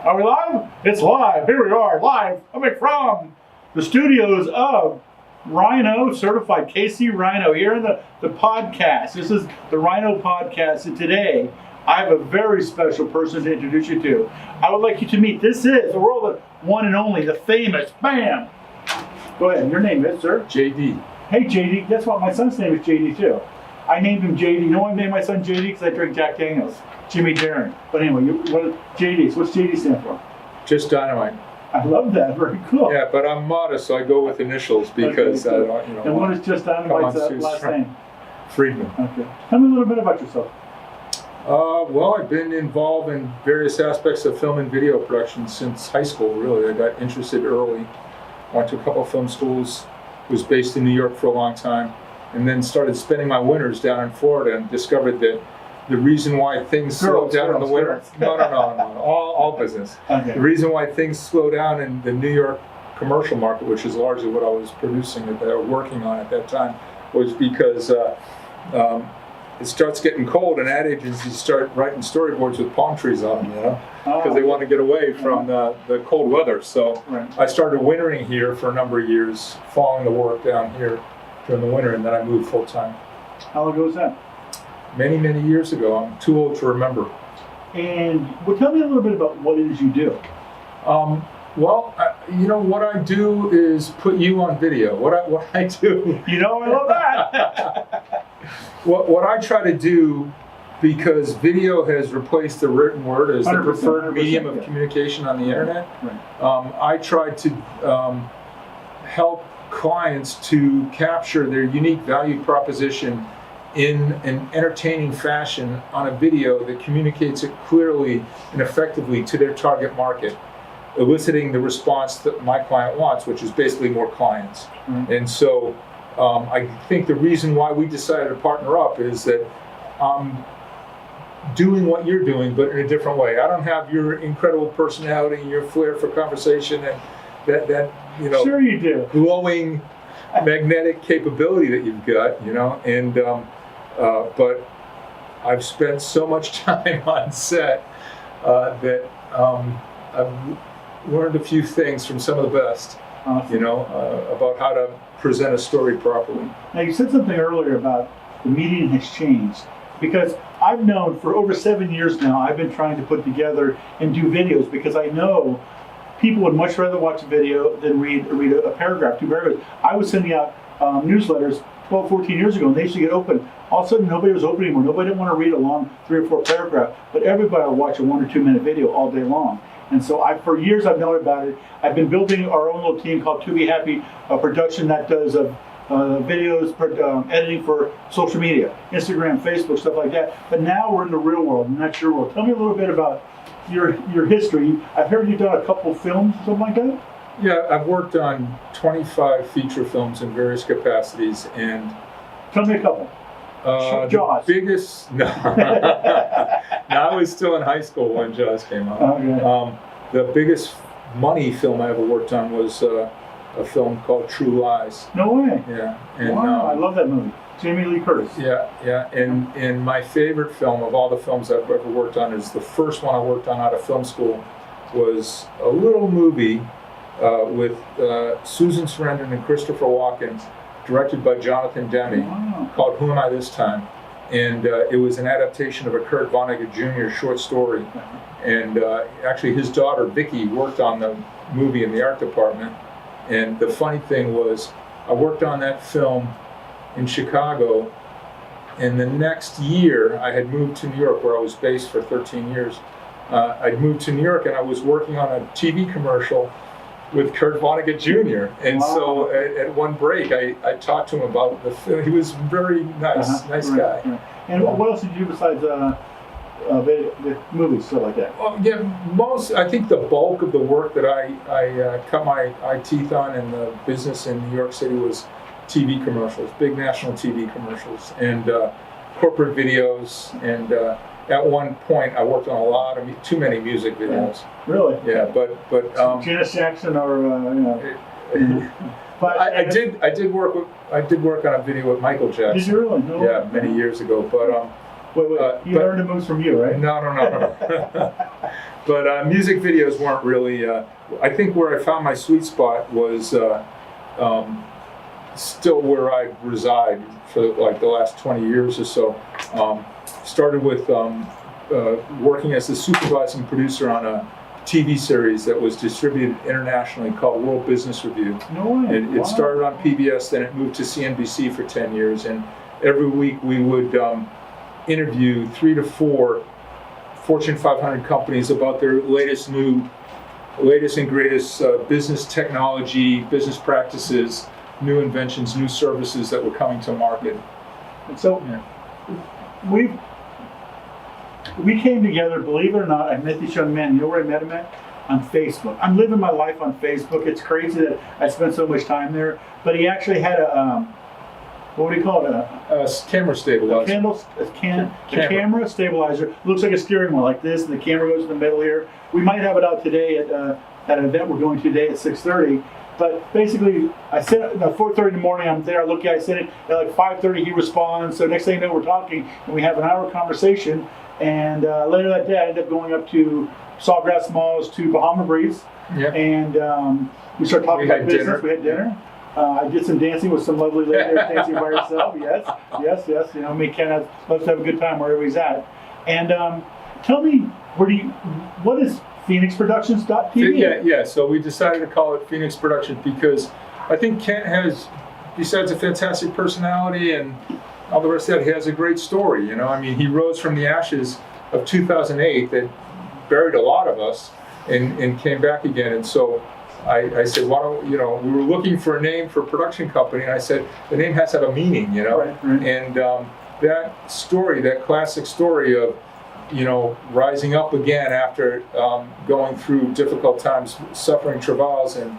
Are we live? It's live. Here we are, live coming from the studios of Rhino, certified KC Rhino, here in the podcast. This is the Rhino podcast, and today I have a very special person to introduce you to. I would like you to meet, this is the world of one and only, the famous, bam! Go ahead, your name is, sir? JD. Hey, JD. Guess what? My son's name is JD, too. I named him JD. You know why I named my son JD? Because I drink Jack Daniels. Jimmy Darren. But anyway, JD, what's JD stand for? Just Dynamite. I love that. Very cool. Yeah, but I'm modest, so I go with initials because okay, I don't, you know. And what is Just Dynamite's last name? Friedman. Okay. Tell me a little bit about yourself. Well, I've been involved in various aspects of film and video production since high school, really. I got interested early. Went to a couple of film schools, was based in New York for a long time, and then started spending my winters down in Florida and discovered that the reason why things slow down in the winter, no, all business. Okay. The reason why things slow down in the New York commercial market, which is largely what I was producing or working on at that time, was because it starts getting cold and ad agencies start writing storyboards with palm trees on them, you know, because they want to get away from the cold weather. So I started wintering here for a number of years, following the work down here during the winter, and then I moved full time. How long ago was that? Many, many years ago. I'm too old to remember. And well, tell me a little bit about what it is you do. Well, you know, what I do is put you on video. What I do. You know, I love that. What I try to do, because video has replaced the written word as the preferred medium of communication on the internet, I try to help clients to capture their unique value proposition in an entertaining fashion on a video that communicates it clearly and effectively to their target market, eliciting the response that my client wants, which is basically more clients. And so I think the reason why we decided to partner up is that I'm doing what you're doing, but in a different way. I don't have your incredible personality and your flair for conversation and that you know, sure you do, glowing magnetic capability that you've got, you know, and but I've spent so much time on set that I've learned a few things from some of the best, you know, about how to present a story properly. Now, you said something earlier about the medium has changed, because I've known for over 7 years now, I've been trying to put together and do videos, because I know people would much rather watch a video than read a paragraph, 2 paragraphs. I was sending out newsletters 12, 14 years ago, and they used to get open. All of a sudden, nobody was open anymore. Nobody didn't want to read a long 3 or 4 paragraph, but everybody would watch a 1 or 2 minute video all day long. And so for years I've known about it. I've been building our own little team called To Be Happy, a production that does videos, editing for social media, Instagram, Facebook, stuff like that. But now we're in the real world, and that's your world. Tell me a little bit about your history. I've heard you've done a couple films, something like that? Yeah, I've worked on 25 feature films in various capacities, and tell me a couple. Jaws. The biggest, no. No, I was still in high school when Jaws came out. Okay. The biggest money film I ever worked on was a film called True Lies. No way. Yeah. And, wow, I love that movie. Jamie Lee Curtis. Yeah. And my favorite film of all the films I've ever worked on is the first one I worked on out of film school was a little movie with Susan Sarandon and Christopher Walken, directed by Jonathan Demme, called Who Am I This Time? And it was an adaptation of a Kurt Vonnegut Jr. short story. And actually his daughter, Vicky, worked on the movie in the art department. And the funny thing was, I worked on that film in Chicago, and the next year I had moved to New York, where I was based for 13 years. I'd moved to New York, and I was working on a TV commercial with Kurt Vonnegut Jr. And so at one break, I talked to him about the film. He was very nice, nice guy. Right. And what else did you do besides the movies, stuff like that? Well, yeah, I think the bulk of the work that I cut my teeth on in the business in New York City was TV commercials, big national TV commercials, and corporate videos, and at one point I worked on a lot of too many music videos. Really? Yeah, but Janet Jackson or I did work on a video with Michael Jackson. Did you really? No. Yeah, many years ago. But wait, you learned the moves from you, right? No. But music videos weren't really. I think where I found my sweet spot was still where I reside for like the last 20 years or so. Started with working as a supervising producer on a TV series that was distributed internationally called World Business Review. No way. And it started on PBS, then it moved to CNBC for 10 years. And every week we would interview 3 to 4 Fortune 500 companies about their latest and greatest business technology, business practices, new inventions, new services that were coming to market. And so we came together, believe it or not. I met this young man. You know where I met him at? On Facebook. I'm living my life on Facebook. It's crazy that I spend so much time there. But he actually had a, what do you call it? A camera stabilizer. A camera stabilizer. Looks like a steering wheel like this, and the camera goes in the middle here. We might have it out today at an event we're going to today at 6:30. But basically, I sent it at 4:30 in the morning. I'm there. I look at. I sent it at like 5:30. He responds. So next thing you know, we're talking, and we have an hour conversation. And later that day, I ended up going up to Sawgrass Malls to Bahama Breeze. Yep. And we started talking about business. Dinner. We had dinner. I did some dancing with some lovely lady there dancing by herself. Yes. You know, me Ken loves to have a good time wherever he's at. And tell me, what is PHXProductions.tv? Yeah. So we decided to call it Phoenix Productions because I think Kent has, besides a fantastic personality and all the rest of that, he has a great story. You know, I mean, he rose from the ashes of 2008 that buried a lot of us and came back again. And so I said, why don't, we were looking for a name for a production company, and I said, the name has to have a meaning, Right. And that story, that classic story of, rising up again after going through difficult times, suffering travails, and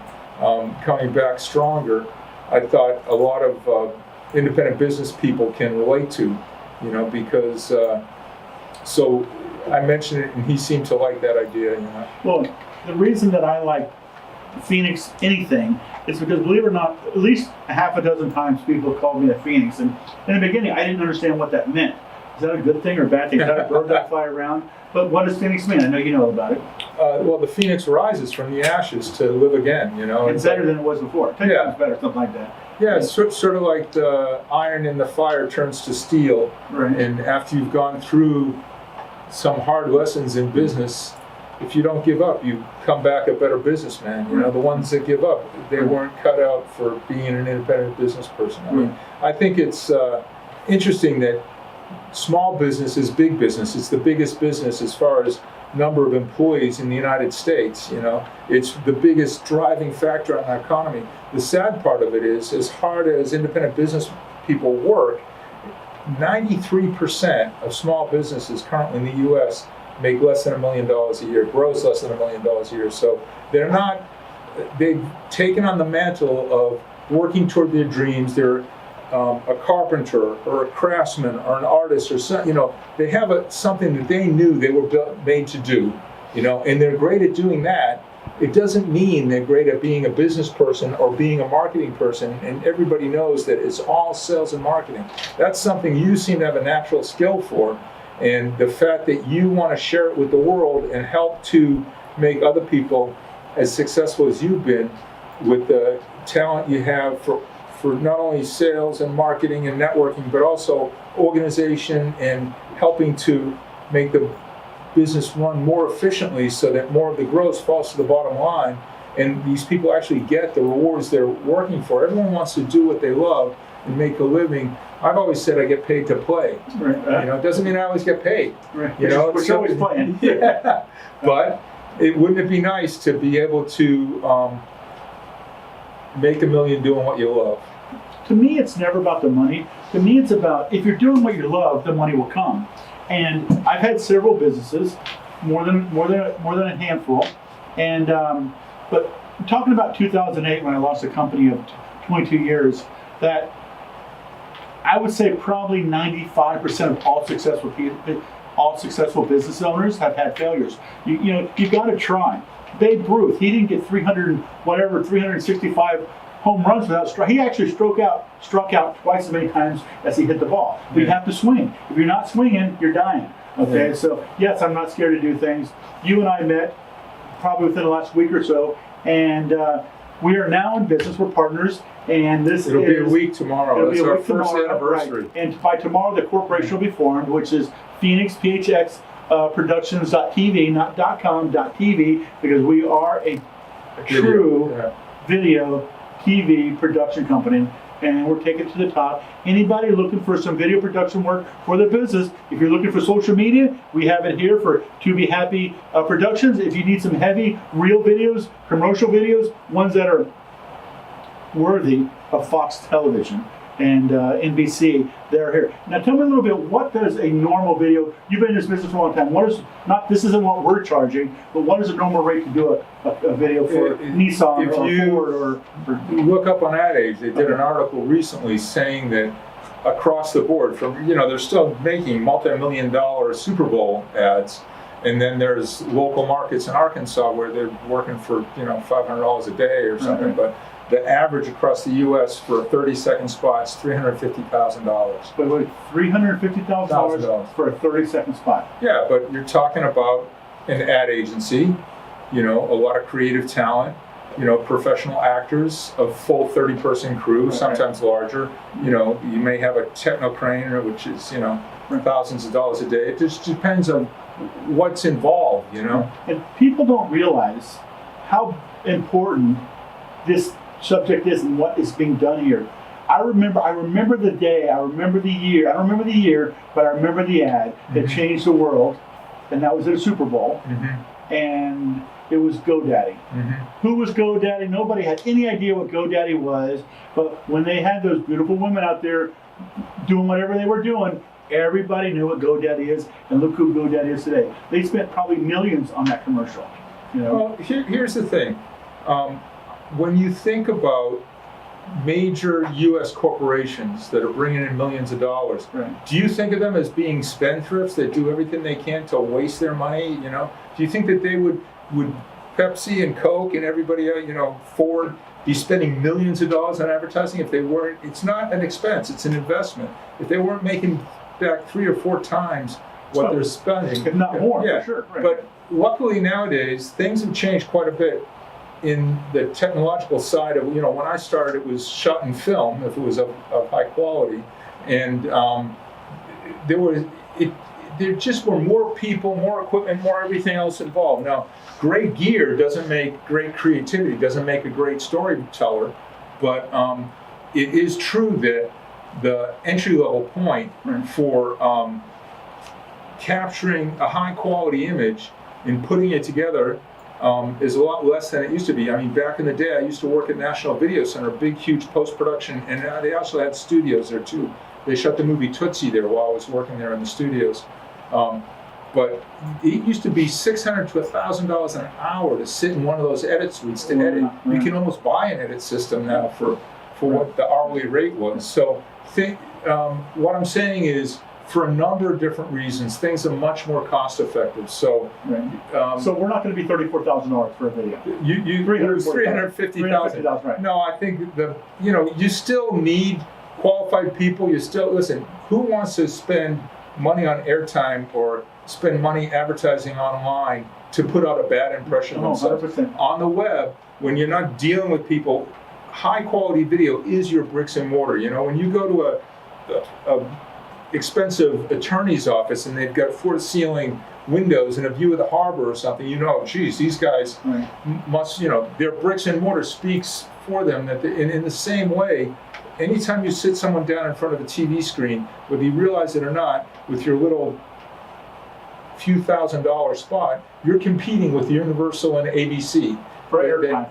coming back stronger, I thought a lot of independent business people can relate to, because so I mentioned it and he seemed to like that idea. Well, the reason that I like Phoenix anything is because, believe it or not, at least a half a dozen times people called me a Phoenix, and in the beginning I didn't understand what that meant. Is that a good thing or a bad thing? Is that a bird that fly around? But what does Phoenix mean? I know you know about it. Well, the Phoenix rises from the ashes to live again. It's better than it was before. 10 times better, something like that. Yeah, it's sort of like the iron in the fire turns to steel. Right. And after you've gone through some hard lessons in business, if you don't give up, you come back a better businessman. The ones that give up, they weren't cut out for being an independent business person. I mean, I think it's interesting that small business is big business. It's the biggest business as far as number of employees in the United States. It's the biggest driving factor on our economy. The sad part of it is, as hard as independent business people work, 93% of small businesses currently in the U.S. make less than $1 million a year, gross less than $1 million a year. So they've taken on the mantle of working toward their dreams. They're a carpenter or a craftsman or an artist or something. They have something that they knew they were made to do, and they're great at doing that. It doesn't mean they're great at being a business person or being a marketing person, and everybody knows that it's all sales and marketing. That's something you seem to have a natural skill for, and the fact that you want to share it with the world and help to make other people as successful as you've been with the talent you have for not only sales and marketing and networking, but also organization and helping to make the business run more efficiently so that more of the gross falls to the bottom line and these people actually get the rewards they're working for. Everyone wants to do what they love and make a living. I've always said I get paid to play. Right. It doesn't mean I always get paid. Right. It's always playing. Yeah. But wouldn't it be nice to be able to make $1 million doing what you love? To me, it's never about the money. To me, it's about, if you're doing what you love, the money will come. And I've had several businesses, more than a handful. And but talking about 2008, when I lost a company of 22 years, that I would say probably 95% of all successful business owners have had failures. You got to try. Babe Ruth, he didn't get 365 home runs without strike. He actually struck out twice as many times as he hit the ball. But you have to swing. If you're not swinging, you're dying. Okay, Yeah. so yes, I'm not scared to do things. You and I met probably within the last week or so, and we are now in business. We're partners, and It'll be a week tomorrow. It'll That's be a our week first tomorrow, anniversary. right. And by tomorrow, the corporation will be formed, which is Phoenix PHX Productions.tv, not .com.tv, because we are a true video TV production company, and we're taking it to the top. Anybody looking for some video production work for their business, if you're looking for social media, we have it here for To Be Happy Productions. If you need some heavy, real videos, commercial videos, ones that are worthy of Fox Television and NBC, they're here. Now tell me a little bit, what does a normal video, you've been in this business for a long time, what is, not, this isn't what we're charging, but what is a normal rate to do a video for Nissan or Ford or look up on Ad Age, they did an article recently saying that across the board, from, they're still making multi-million-dollar Super Bowl ads, and then there's local markets in Arkansas where they're working for $500 a day or something, Right. but the average across the U.S. for a 30-second spot is $350,000. But wait, $350,000 for a 30-second spot. Yeah, but you're talking about an ad agency, a lot of creative talent, professional actors, a full 30-person crew, Okay. sometimes larger. You may have a techno crane, which is, thousands of dollars a day. It just depends on what's involved, And people don't realize how important this subject is and what is being done here. I remember the day, I remember the year, I don't remember the year, but I remember the ad that changed the world, and that was at a Super Bowl, and it was GoDaddy. Who was GoDaddy? Nobody had any idea what GoDaddy was, but when they had those beautiful women out there doing whatever they were doing, everybody knew what GoDaddy is, and look who GoDaddy is today. They spent probably millions on that commercial. Well, here's the thing. When you think about major U.S. corporations that are bringing in millions of dollars, Right. do you think of them as being spendthrifts that do everything they can to waste their money? Do you think that they would Pepsi and Coke and everybody, Ford, be spending millions of dollars on advertising if they weren't? It's not an expense; it's an investment. If they weren't making back 3 or 4 times what they're spending, if not more, yeah. for sure. Right. But luckily nowadays, things have changed quite a bit in the technological side of, when I started, it was shot in film, if it was of high quality, and there just were more people, more equipment, more everything else involved. Now, great gear doesn't make great creativity, doesn't make a great storyteller, but it is true that the entry-level point for capturing a high-quality image and putting it together is a lot less than it used to be. I mean, back in the day, I used to work at National Video Center, big, huge post-production, and they also had studios there too. They shot the movie Tootsie there while I was working there in the studios. But it used to be $600 to $1,000 an hour to sit in one of those edit suites to edit. You can almost buy an edit system now for what the hourly rate was. So what I'm saying is, for a number of different reasons, things are much more cost effective. So, so we're not going to be $34,000 for a video. It was $350,000. Right. No, I think you still need qualified people. You still listen. Who wants to spend money on airtime or spend money advertising online to put out a bad impression of themselves? 100%. On the web, when you're not dealing with people, high quality video is your bricks and mortar. When you go to a expensive attorney's office and they've got floor-to-ceiling windows and a view of the harbor or something, geez, these guys must, their bricks and mortar speaks for them. That in the same way, anytime you sit someone down in front of a TV screen, whether you realize it or not, with your little few $1,000 spot, you're competing with Universal and ABC. For airtime,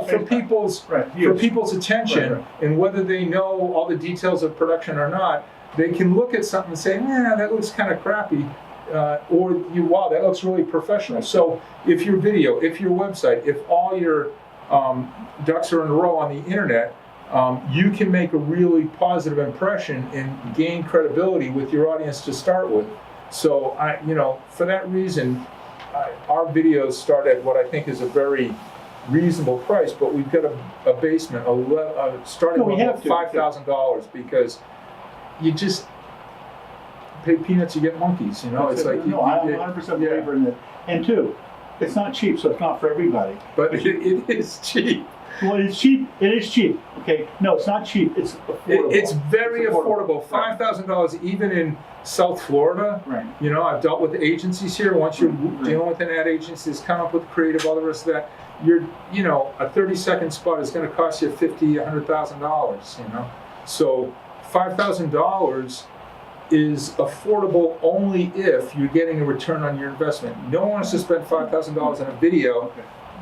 for people's attention, and whether they know all the details of production or not, they can look at something and say, that looks kind of crappy, or wow, that looks really professional. So if your video, if your website, if all your ducks are in a row on the internet, you can make a really positive impression and gain credibility with your audience to start with. So for that reason, our videos start at what I think is a very reasonable price, but we've got a basement, starting level of $5,000, because pay peanuts, you get monkeys. You know, it's like no, I'm 100% believer in it. And two, it's not cheap, so it's not for everybody. But it is cheap. Well, it's cheap. It is cheap. Okay, no, it's not cheap. It's affordable. It's very affordable. $5,000 even in South Florida. Right. You know, I've dealt with agencies here. Once you're dealing with an ad agency, that's come up with creative, all the rest of that. You know, a 30-second spot is going to cost you $50,000, $100,000. You know, so $5,000 is affordable only if you're getting a return on your investment. No one wants to spend $5,000 on a video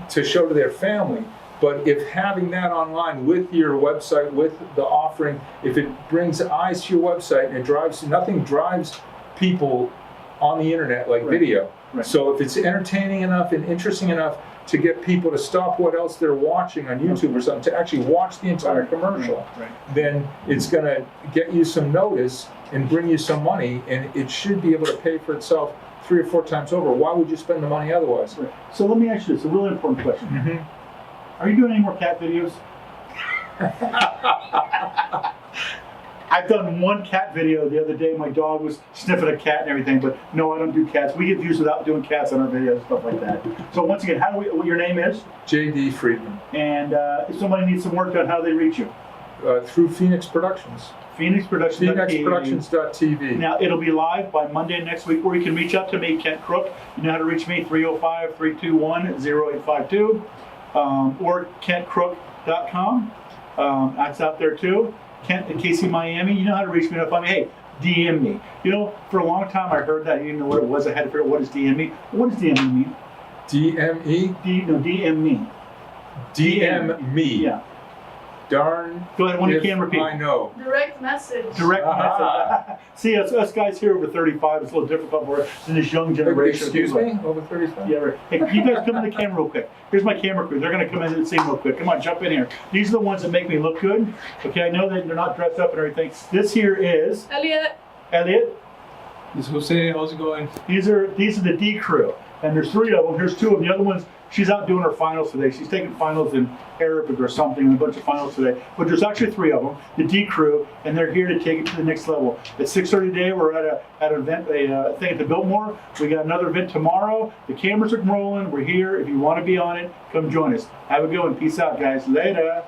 to show to their family. But if having that online with your website, with the offering, if it brings eyes to your website and it drives, nothing drives people on the internet like video. Right. So if it's entertaining enough and interesting enough to get people to stop what else they're watching on YouTube or something, to actually watch the entire commercial, then it's going to get you some notice and bring you some money, and it should be able to pay for itself 3 or 4 times over. Why would you spend the money otherwise? Right. So let me ask you this, a really important question. Mm-hmm. Are you doing any more cat videos? I've done one cat video the other day. My dog was sniffing a cat and everything, but no, I don't do cats. We get views without doing cats on our videos, stuff like that. So once again, what your name is? J.D. Friedman. And if somebody needs some work done, how do they reach you? Through PHX Productions. PHX Productions. PHXProductions.tv. Now, it'll be live by Monday next week, or you can reach out to me, Kent Crook. You know how to reach me, 305-321-0852. Or KentCrook.com. That's out there too. Kent in KC Miami. You know how to reach me. If hey, DM me. You know, for a long time I heard that. You didn't know what it was. I had to figure out what does DM me. What does DM mean? DME? DM me. DM me. Yeah. Darn. Go ahead, one you can repeat. I know. Direct message. Direct message. See, us guys here over 35, it's a little difficult for us than this young generation. Excuse me? Over 35? Yeah, right. Hey, you guys come in the camera real quick. Here's my camera crew. They're going to come in and sing real quick. Come on, jump in here. These are the ones that make me look good. Okay, I know that they're not dressed up and everything. This here is Elliot. This is Jose. How's it going? These are the D crew, and there's 3 of them. Here's 2 of them. The other one's she's out doing her finals today. She's taking finals in Arabic or something, and a bunch of finals today. But there's actually 3 of them, the D crew, and they're here to take it to the next level. At 6:30 today, we're at an event, a thing at the Biltmore. We got another event tomorrow. The cameras are rolling. We're here. If you want to be on it, come join us. Have a good one. Peace out, guys. Later.